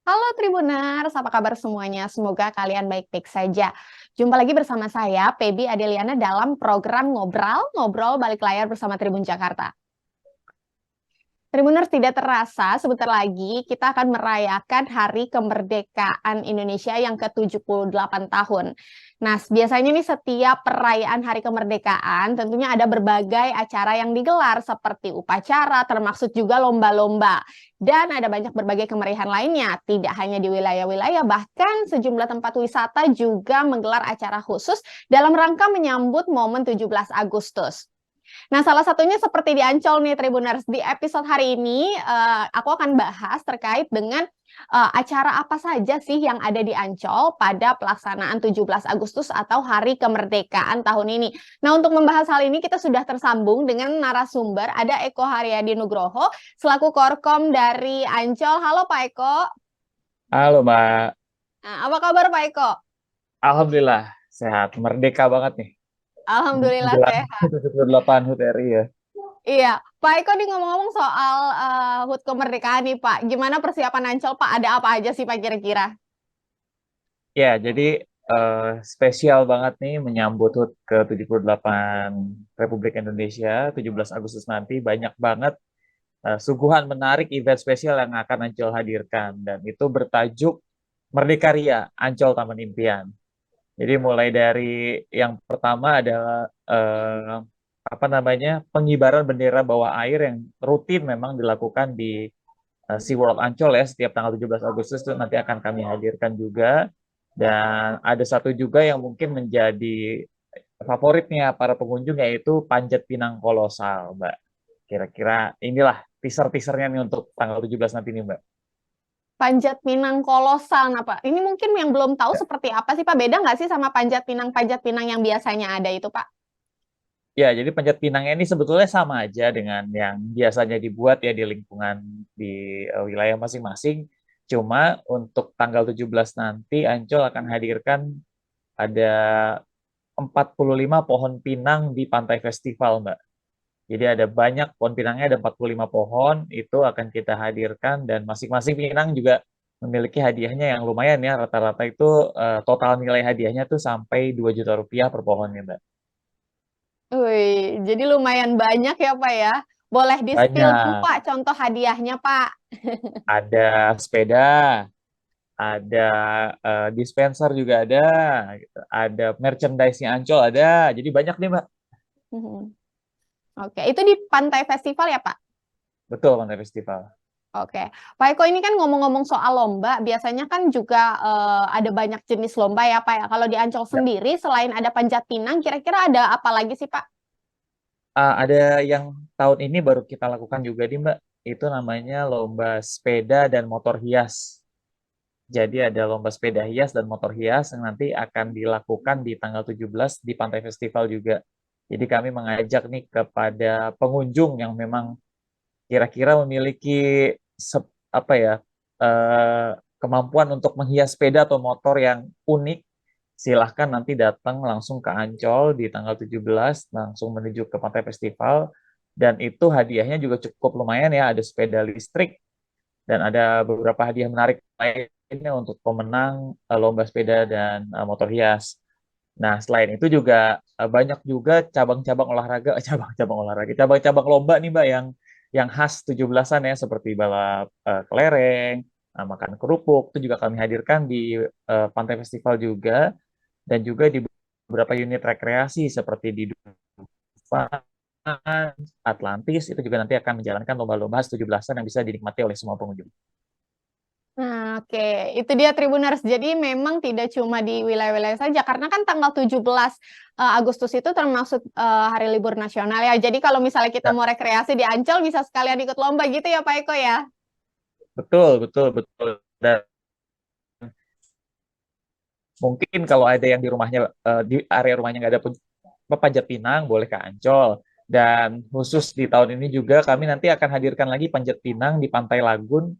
Halo Tribuners, apa kabar semuanya? Semoga kalian baik-baik saja. Jumpa lagi bersama saya, Pebi Adeliana dalam program Ngobrol Balik Layar bersama Tribun Jakarta. Tribuners, tidak terasa sebentar lagi kita akan merayakan Hari Kemerdekaan Indonesia yang ke-78 tahun. Nah, biasanya nih setiap perayaan Hari Kemerdekaan tentunya ada berbagai acara yang digelar seperti upacara, termasuk juga lomba-lomba. Dan ada banyak berbagai kemeriahan lainnya, tidak hanya di wilayah-wilayah, bahkan sejumlah tempat wisata juga menggelar acara khusus dalam rangka menyambut momen 17 Agustus. Nah, salah satunya seperti di Ancol nih Tribuners. Di episode hari ini aku akan bahas terkait dengan acara apa saja sih yang ada di Ancol pada pelaksanaan 17 Agustus atau Hari Kemerdekaan tahun ini. Nah, untuk membahas hal ini kita sudah tersambung dengan narasumber, ada Eko Haryadi Nugroho selaku Korkom dari Ancol. Halo Pak Eko. Halo Mbak, Nah, apa kabar Pak Eko? Alhamdulillah sehat, merdeka banget nih Alhamdulillah menjelang sehat. 78 HUT RI ya. Iya, Pak Eko nih ngomong-ngomong soal HUT kemerdekaan nih Pak, gimana persiapan Ancol Pak? Ada apa aja sih Pak kira-kira? Ya, jadi spesial banget nih menyambut HUT ke-78 Republik Indonesia 17 Agustus nanti banyak banget suguhan menarik event spesial yang akan Ancol hadirkan dan itu bertajuk Merdeka Ria Ancol Taman Impian. Jadi mulai dari yang pertama adalah apa namanya pengibaran bendera bawah air yang rutin memang dilakukan di SeaWorld Ancol ya setiap tanggal 17 Agustus itu nanti akan kami hadirkan juga. Dan ada satu juga yang mungkin menjadi favoritnya para pengunjung yaitu Panjat Pinang Kolosal, Mbak. Kira-kira inilah teaser-teasernya nih untuk tanggal 17 nanti nih, Mbak. Panjat Pinang kolosal, nah Pak. Ini mungkin yang belum tahu seperti apa sih Pak? Beda nggak sih sama Panjat Pinang yang biasanya ada itu Pak? Ya, jadi Panjat Pinangnya ini sebetulnya sama aja dengan yang biasanya dibuat ya di lingkungan di wilayah masing-masing. Cuma untuk tanggal 17 nanti Ancol akan hadirkan ada 45 pohon pinang di Pantai Festival, Mbak. Jadi ada banyak pohon pinangnya, ada 45 pohon, itu akan kita hadirkan dan masing-masing pinang juga memiliki hadiahnya yang lumayan ya. Rata-rata itu total nilai hadiahnya tuh sampai 2 juta rupiah per pohonnya, Mbak. Wih, jadi lumayan banyak ya Pak ya. Boleh di-spill dong Banyak. Pak contoh hadiahnya Pak. Ada sepeda, ada dispenser juga ada, gitu. Ada merchandise-nya Ancol ada. Jadi banyak nih, Mbak. Mhm. Oke, itu di Pantai Festival ya Pak? Betul, Pantai Festival. Oke, Pak Eko ini kan ngomong-ngomong soal lomba, biasanya kan juga ada banyak jenis lomba ya Pak ya. Kalau di Ancol Ya. sendiri, selain ada panjat pinang, kira-kira ada apa lagi sih Pak? Ada yang tahun ini baru kita lakukan juga nih, Mbak. Itu namanya lomba sepeda dan motor hias. Jadi ada lomba sepeda hias dan motor hias yang nanti akan dilakukan di tanggal 17 di Pantai Festival juga. Jadi kami mengajak nih kepada pengunjung yang memang kira-kira memiliki apa ya eh, kemampuan untuk menghias sepeda atau motor yang unik, silahkan nanti datang langsung ke Ancol di tanggal 17 langsung menuju ke Pantai Festival dan itu hadiahnya juga cukup lumayan ya, ada sepeda listrik dan ada beberapa hadiah menarik lainnya untuk pemenang lomba sepeda dan motor hias. Nah, selain itu juga banyak juga cabang-cabang olahraga, cabang-cabang lomba nih Mbak yang khas 17-an ya seperti balap kelereng, makan kerupuk itu juga kami hadirkan di Pantai Festival juga dan juga di beberapa unit rekreasi seperti di Dufan, Atlantis itu juga nanti akan menjalankan lomba-lomba khas 17-an yang bisa dinikmati oleh semua pengunjung. Nah, oke, itu dia Tribuners. Jadi memang tidak cuma di wilayah-wilayah saja, karena kan tanggal 17 Agustus itu termasuk hari libur nasional ya. Jadi kalau misalnya kita Ya, mau rekreasi di Ancol, bisa sekalian ikut lomba gitu ya Pak Eko ya? betul, betul, betul. Dan mungkin kalau ada yang di rumahnya di area rumahnya nggak ada panjat pinang, boleh ke Ancol. Dan khusus di tahun ini juga kami nanti akan hadirkan lagi panjat pinang di Pantai Lagun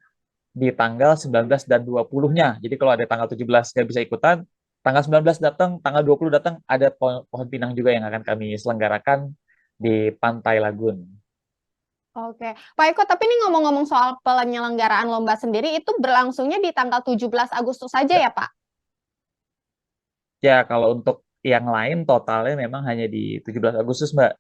di tanggal 19 dan 20-nya. Jadi kalau ada tanggal 17 nggak bisa ikutan, tanggal 19 datang, tanggal 20 datang, ada pohon pinang juga yang akan kami selenggarakan di Pantai Lagun. Oke, Pak Eko, tapi ini ngomong-ngomong soal penyelenggaraan lomba sendiri, itu berlangsungnya di tanggal 17 Agustus saja Ya, ya, Pak? ya, kalau untuk yang lain totalnya memang hanya di 17 Agustus, Mbak.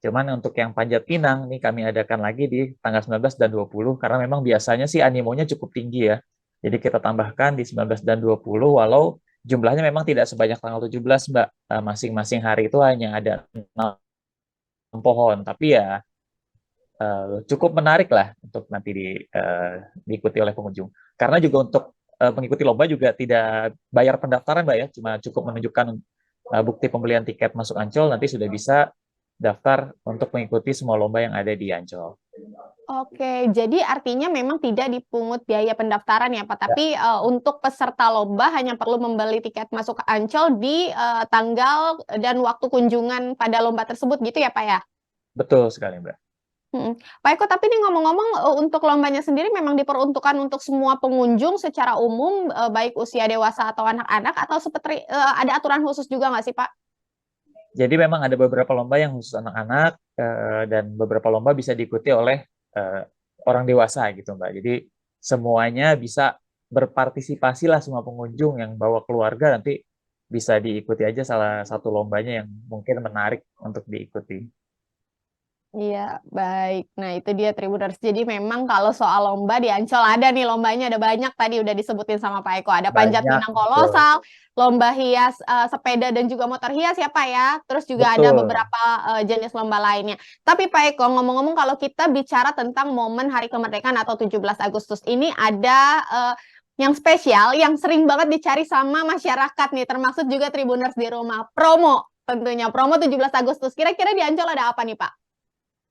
Cuman untuk yang Panjat Pinang nih kami adakan lagi di tanggal 19 dan 20 karena memang biasanya sih animonya cukup tinggi ya. Jadi kita tambahkan di 19 dan 20 walau jumlahnya memang tidak sebanyak tanggal 17, Mbak. Masing-masing hari itu hanya ada 6 pohon, tapi ya cukup menarik lah untuk nanti diikuti oleh pengunjung. Karena juga untuk mengikuti lomba juga tidak bayar pendaftaran, Mbak ya, cuma cukup menunjukkan bukti pembelian tiket masuk Ancol, nanti sudah bisa daftar untuk mengikuti semua lomba yang ada di Ancol. Oke, jadi artinya memang tidak dipungut biaya pendaftaran ya, Pak. Ya, Tapi untuk peserta lomba hanya perlu membeli tiket masuk ke Ancol di tanggal dan waktu kunjungan pada lomba tersebut gitu ya, Pak ya? betul sekali, Mbak. Mm. Pak Eko, tapi ini ngomong-ngomong untuk lombanya sendiri memang diperuntukkan untuk semua pengunjung secara umum, baik usia dewasa atau anak-anak, atau seperti ada aturan khusus juga nggak sih, Pak? Jadi memang ada beberapa lomba yang khusus anak-anak dan beberapa lomba bisa diikuti oleh eh, orang dewasa gitu, Mbak. Jadi semuanya bisa berpartisipasi lah semua pengunjung yang bawa keluarga nanti bisa diikuti aja salah satu lombanya yang mungkin menarik untuk diikuti. Iya, baik. Nah, itu dia Tribuners. Jadi memang kalau soal lomba di Ancol ada nih lombanya, ada banyak tadi udah disebutin sama Pak Eko. Ada panjat Banyak, pinang betul. kolosal, lomba hias sepeda dan juga motor hias ya Pak ya. Terus juga ada Betul. beberapa jenis lomba lainnya. Tapi Pak Eko, ngomong-ngomong kalau kita bicara tentang momen Hari Kemerdekaan atau 17 Agustus ini ada yang spesial, yang sering banget dicari sama masyarakat nih, termasuk juga Tribuners di rumah. Promo tentunya, promo 17 Agustus. Kira-kira di Ancol ada apa nih Pak?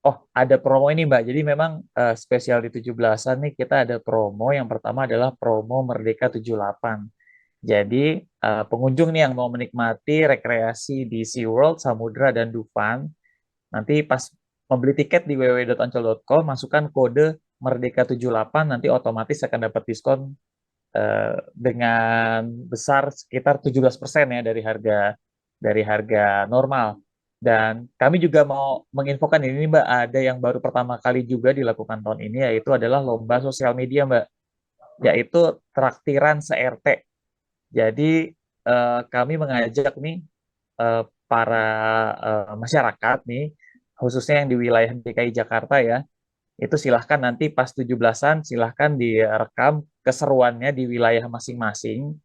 Oh, ada promo ini, Mbak. Jadi memang spesial di 17-an nih kita ada promo. Yang pertama adalah promo Merdeka 78. Jadi pengunjung nih yang mau menikmati rekreasi di SeaWorld, Samudra, dan Dufan, nanti pas membeli tiket di www.ancol.com, masukkan kode Merdeka 78, nanti otomatis akan dapat diskon dengan besar sekitar 17% ya dari harga normal. Dan kami juga mau menginfokan ini, Mbak, ada yang baru pertama kali juga dilakukan tahun ini, yaitu adalah lomba sosial media, Mbak, yaitu traktiran se-RT. Jadi kami mengajak nih para masyarakat nih, khususnya yang di wilayah DKI Jakarta ya, itu silahkan nanti pas 17-an silahkan direkam keseruannya di wilayah masing-masing,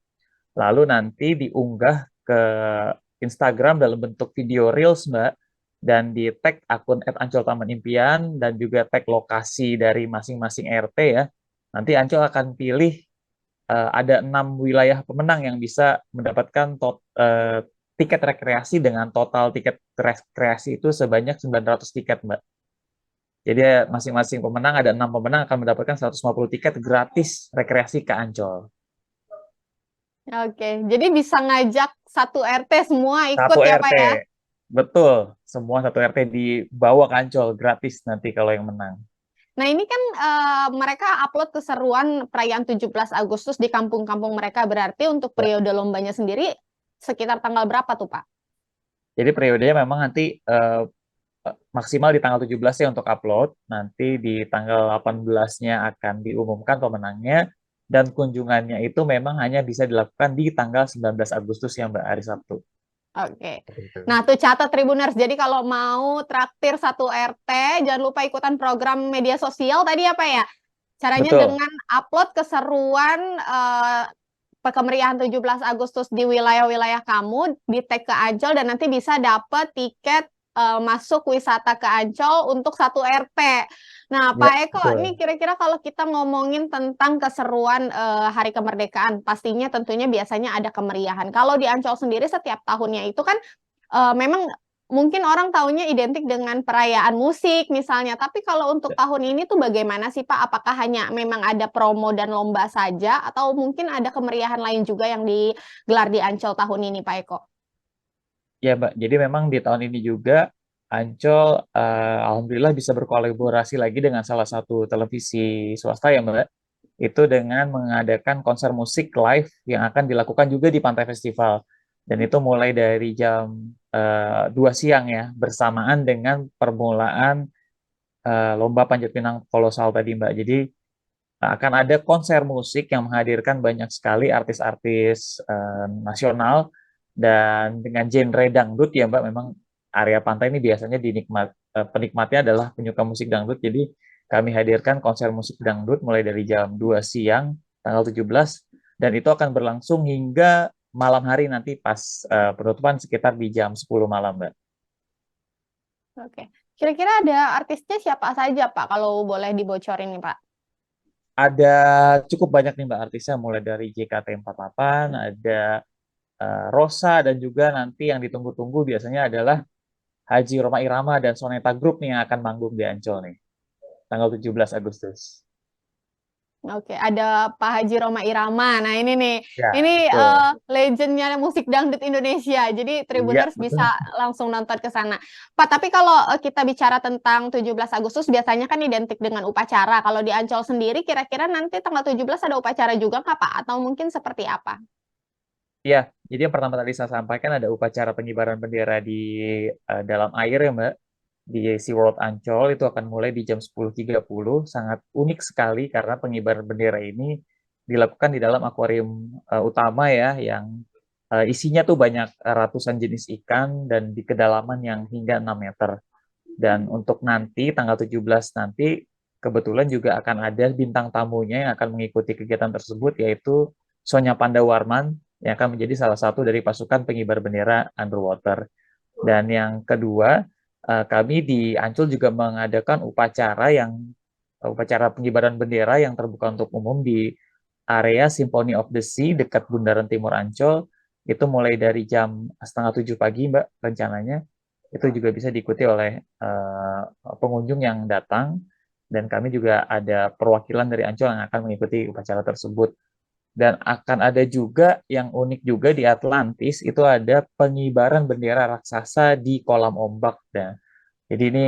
lalu nanti diunggah ke Instagram dalam bentuk video Reels, Mbak, dan di tag akun @ancol_taman_impian dan juga tag lokasi dari masing-masing RT ya. Nanti Ancol akan pilih ada 6 wilayah pemenang yang bisa mendapatkan tiket rekreasi dengan total tiket rekreasi itu sebanyak 900 tiket, Mbak. Jadi masing-masing pemenang ada 6 pemenang akan mendapatkan 150 tiket gratis rekreasi ke Ancol. Oke, jadi bisa ngajak satu RT semua ikut Satu ya Pak RT, ya. betul. Semua satu RT dibawa ke Ancol gratis nanti kalau yang menang. Nah ini kan mereka upload keseruan perayaan 17 Agustus di kampung-kampung mereka. Berarti untuk Ya. periode lombanya sendiri sekitar tanggal berapa tuh Pak? Jadi periodenya memang nanti maksimal di tanggal 17 ya untuk upload. Nanti di tanggal 18-nya akan diumumkan pemenangnya. Dan kunjungannya itu memang hanya bisa dilakukan di tanggal 19 Agustus ya, Mbak, hari Sabtu. Oke. Seperti itu. Nah tuh catat Tribuners. Jadi kalau mau traktir satu RT, jangan lupa ikutan program media sosial tadi ya Pak ya. Caranya Betul. dengan upload keseruan kemeriahan 17 Agustus di wilayah-wilayah kamu, di tag ke Ancol dan nanti bisa dapat tiket masuk wisata ke Ancol untuk satu RT. Nah, Ya, Pak Eko, ini betul. kira-kira kalau kita ngomongin tentang keseruan Hari Kemerdekaan, pastinya tentunya biasanya ada kemeriahan. Kalau di Ancol sendiri setiap tahunnya itu kan memang mungkin orang taunya identik dengan perayaan musik misalnya, tapi kalau untuk tahun ini tuh bagaimana sih Pak? Apakah hanya memang ada promo dan lomba saja, atau mungkin ada kemeriahan lain juga yang digelar di Ancol tahun ini, Pak Eko? Ya, Mbak. Jadi memang di tahun ini juga Ancol alhamdulillah bisa berkolaborasi lagi dengan salah satu televisi swasta ya, Mbak. Itu dengan mengadakan konser musik live yang akan dilakukan juga di Pantai Festival. Dan itu mulai dari jam 2 siang ya, bersamaan dengan permulaan lomba panjat pinang kolosal tadi Mbak. Jadi akan ada konser musik yang menghadirkan banyak sekali artis-artis nasional dan dengan genre dangdut ya Mbak. Memang area pantai ini biasanya penikmatnya adalah penyuka musik dangdut. Jadi kami hadirkan konser musik dangdut mulai dari jam 2 siang tanggal 17 dan itu akan berlangsung hingga malam hari nanti pas penutupan sekitar di jam 10 malam Mbak. Oke. Kira-kira ada artisnya siapa saja, Pak, kalau boleh dibocorin nih, Pak? Ada cukup banyak nih Mbak artisnya mulai dari JKT48, ada Rosa dan juga nanti yang ditunggu-tunggu biasanya adalah Haji Roma Irama dan Soneta Group nih yang akan manggung di Ancol nih tanggal 17 Agustus. Oke, ada Pak Haji Roma Irama. Nah, ini nih, Ya, ini betul. legendnya musik dangdut Indonesia. Jadi Iya, Tribuners betul. bisa langsung nonton ke sana. Pak, tapi kalau kita bicara tentang 17 Agustus, biasanya kan identik dengan upacara. Kalau di Ancol sendiri, kira-kira nanti tanggal 17 ada upacara juga nggak, Pak? Atau mungkin seperti apa? Iya, jadi yang pertama tadi saya sampaikan ada upacara pengibaran bendera di dalam air ya Mbak, di SeaWorld Ancol itu akan mulai di jam 10.30. Sangat unik sekali karena pengibaran bendera ini dilakukan di dalam akuarium utama ya, yang isinya tuh banyak ratusan jenis ikan dan di kedalaman yang hingga 6 meter. Dan untuk nanti tanggal 17 nanti kebetulan juga akan ada bintang tamunya yang akan mengikuti kegiatan tersebut yaitu Sonya Pandawarman yang akan menjadi salah satu dari pasukan pengibar bendera underwater. Dan yang kedua, kami di Ancol juga mengadakan upacara pengibaran bendera yang terbuka untuk umum di area Symphony of the Sea dekat Bundaran Timur Ancol. Itu mulai dari jam setengah 7 pagi, Mbak, rencananya. Itu juga bisa diikuti oleh pengunjung yang datang. Dan kami juga ada perwakilan dari Ancol yang akan mengikuti upacara tersebut. Dan akan ada juga yang unik juga di Atlantis, itu ada pengibaran bendera raksasa di kolam ombak. Dan jadi ini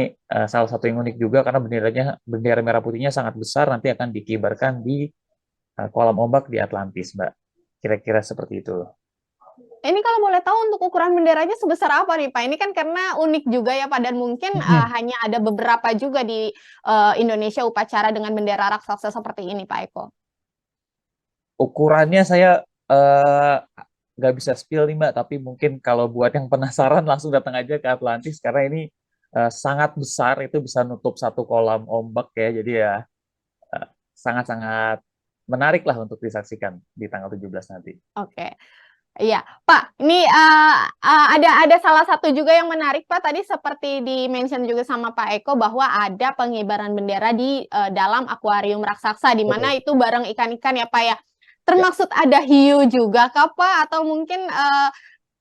salah satu yang unik juga karena bendera merah putihnya sangat besar nanti akan dikibarkan di kolam ombak di Atlantis, Mbak. Kira-kira seperti itu. Ini kalau boleh tahu untuk ukuran benderanya sebesar apa nih, Pak? Ini kan karena unik juga ya, Pak, dan mungkin hanya ada beberapa juga di Indonesia upacara dengan bendera raksasa seperti ini, Pak Eko. Ukurannya saya eh, nggak bisa spill nih, Mbak, tapi mungkin kalau buat yang penasaran langsung datang aja ke Atlantis karena ini sangat besar, itu bisa nutup satu kolam ombak ya. Jadi ya eh, sangat-sangat menarik lah untuk disaksikan di tanggal 17 nanti. Oke. Iya, Pak. Ini ada salah satu juga yang menarik, Pak. Tadi seperti di-mention juga sama Pak Eko bahwa ada pengibaran bendera di dalam akuarium raksasa, di mana Betul. itu bareng ikan-ikan ya, Pak ya. Ya, Termaksud ada hiu juga, Kak, Pak? Atau mungkin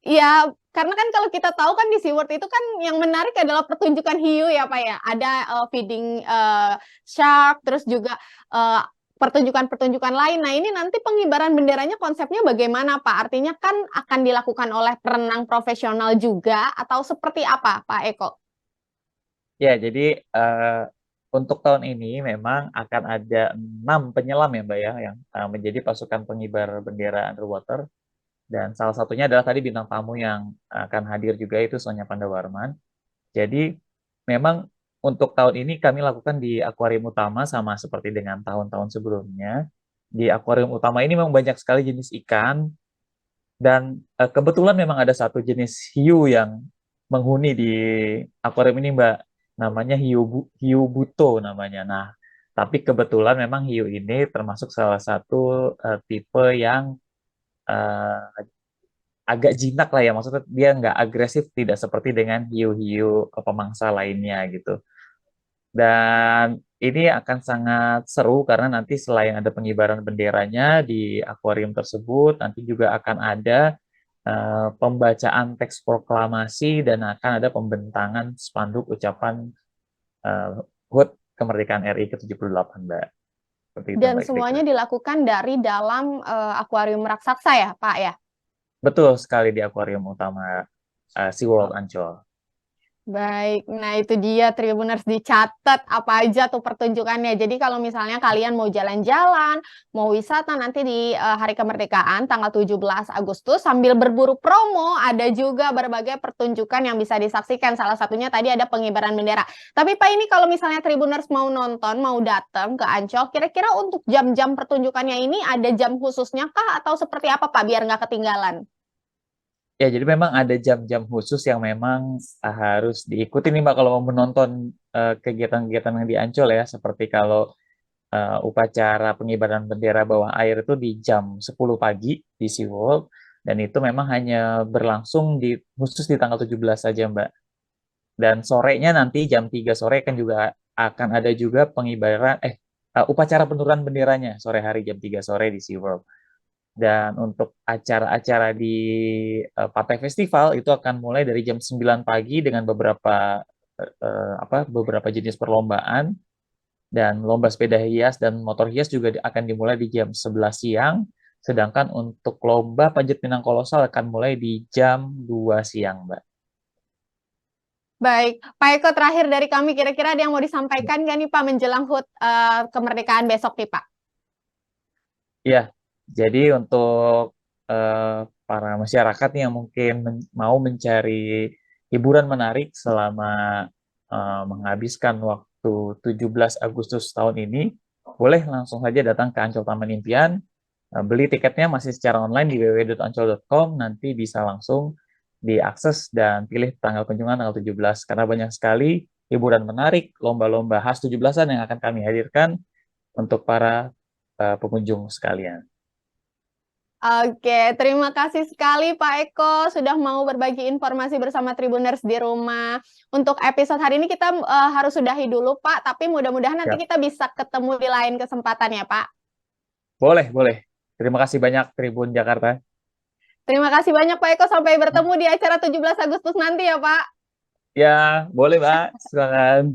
ya, karena kan kalau kita tahu kan di SeaWorld itu kan yang menarik adalah pertunjukan hiu ya Pak ya. Ada feeding shark, terus juga eh, pertunjukan-pertunjukan lain. Nah ini nanti pengibaran benderanya konsepnya bagaimana Pak? Artinya kan akan dilakukan oleh perenang profesional juga atau seperti apa Pak Eko? ya, jadi untuk tahun ini memang akan ada 6 penyelam ya Mbak ya yang menjadi pasukan pengibar bendera underwater dan salah satunya adalah tadi bintang tamu yang akan hadir juga itu Sonya Pandawarman. Jadi memang untuk tahun ini kami lakukan di akuarium utama sama seperti dengan tahun-tahun sebelumnya. Di akuarium utama ini memang banyak sekali jenis ikan dan kebetulan memang ada satu jenis hiu yang menghuni di akuarium ini, Mbak. Namanya hiu buto namanya. Nah, tapi kebetulan memang hiu ini termasuk salah satu tipe yang eh, agak jinak lah ya. Maksudnya dia nggak agresif, tidak seperti dengan hiu-hiu pemangsa lainnya gitu. Dan ini akan sangat seru karena nanti selain ada pengibaran benderanya di akuarium tersebut, nanti juga akan ada pembacaan teks proklamasi dan akan ada pembentangan spanduk ucapan HUT Kemerdekaan RI ke-78, Mbak. Seperti itu, Dan Mbak Ikrika. semuanya dilakukan dari dalam akuarium raksasa ya Pak ya? Betul sekali di akuarium utama SeaWorld Ancol. Baik, nah itu dia Tribuners, dicatat apa aja tuh pertunjukannya. Jadi kalau misalnya kalian mau jalan-jalan, mau wisata nanti di Hari Kemerdekaan tanggal 17 Agustus sambil berburu promo, ada juga berbagai pertunjukan yang bisa disaksikan. Salah satunya tadi ada pengibaran bendera. Tapi Pak, ini kalau misalnya Tribuners mau nonton, mau datang ke Ancol, kira-kira untuk jam-jam pertunjukannya ini ada jam khususnya kah atau seperti apa Pak biar nggak ketinggalan? Ya, jadi memang ada jam-jam khusus yang memang harus diikuti nih Mbak kalau mau menonton kegiatan-kegiatan yang di Ancol ya, seperti kalau upacara pengibaran bendera bawah air itu di jam 10 pagi di SeaWorld, dan itu memang hanya berlangsung khusus di tanggal 17 saja Mbak. Dan sorenya nanti jam 3 sore kan juga akan ada juga upacara penurunan benderanya sore hari jam 3 sore di SeaWorld. Dan untuk acara-acara di Pantai Festival itu akan mulai dari jam 9 pagi dengan beberapa jenis perlombaan, dan lomba sepeda hias dan motor hias juga akan dimulai di jam 11 siang, sedangkan untuk lomba panjat pinang kolosal akan mulai di jam 2 siang, Mbak. Baik, Pak Eko, terakhir dari kami, kira-kira ada yang mau disampaikan nggak nih Pak menjelang HUT kemerdekaan besok nih Pak? Ya, jadi untuk para masyarakat yang mungkin mau mencari hiburan menarik selama menghabiskan waktu 17 Agustus tahun ini, boleh langsung saja datang ke Ancol Taman Impian. Beli tiketnya masih secara online di www.ancol.com, nanti bisa langsung diakses dan pilih tanggal kunjungan tanggal 17, karena banyak sekali hiburan menarik, lomba-lomba khas 17-an yang akan kami hadirkan untuk para pengunjung sekalian. Oke, terima kasih sekali Pak Eko sudah mau berbagi informasi bersama Tribuners di rumah. Untuk episode hari ini kita harus sudahi dulu Pak, tapi mudah-mudahan nanti Siap. kita bisa ketemu di lain kesempatan ya Pak. Boleh, boleh. Terima kasih banyak Tribun Jakarta. Terima kasih banyak Pak Eko, sampai bertemu di acara 17 Agustus nanti ya Pak. Ya, boleh, Mbak. Silakan.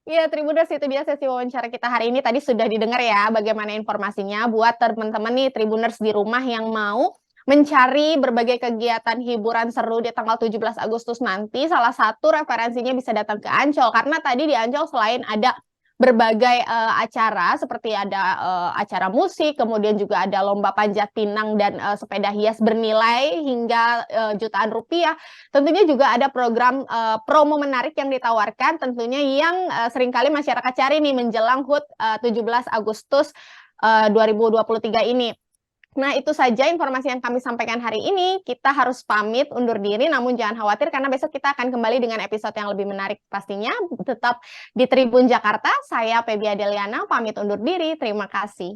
Iya, Tribuners, itu dia sesi wawancara kita hari ini. Tadi sudah didengar ya bagaimana informasinya buat teman-teman nih Tribuners di rumah yang mau mencari berbagai kegiatan hiburan seru di tanggal 17 Agustus nanti. Salah satu referensinya bisa datang ke Ancol, karena tadi di Ancol selain ada berbagai acara seperti ada acara musik, kemudian juga ada lomba panjat pinang dan sepeda hias bernilai hingga jutaan rupiah. Tentunya juga ada program promo menarik yang ditawarkan, tentunya yang seringkali masyarakat cari nih menjelang HUT 17 Agustus 2023 ini. Nah, itu saja informasi yang kami sampaikan hari ini. Kita harus pamit undur diri, namun jangan khawatir karena besok kita akan kembali dengan episode yang lebih menarik pastinya. Tetap di Tribun Jakarta, saya Feby Adeliana, pamit undur diri. Terima kasih.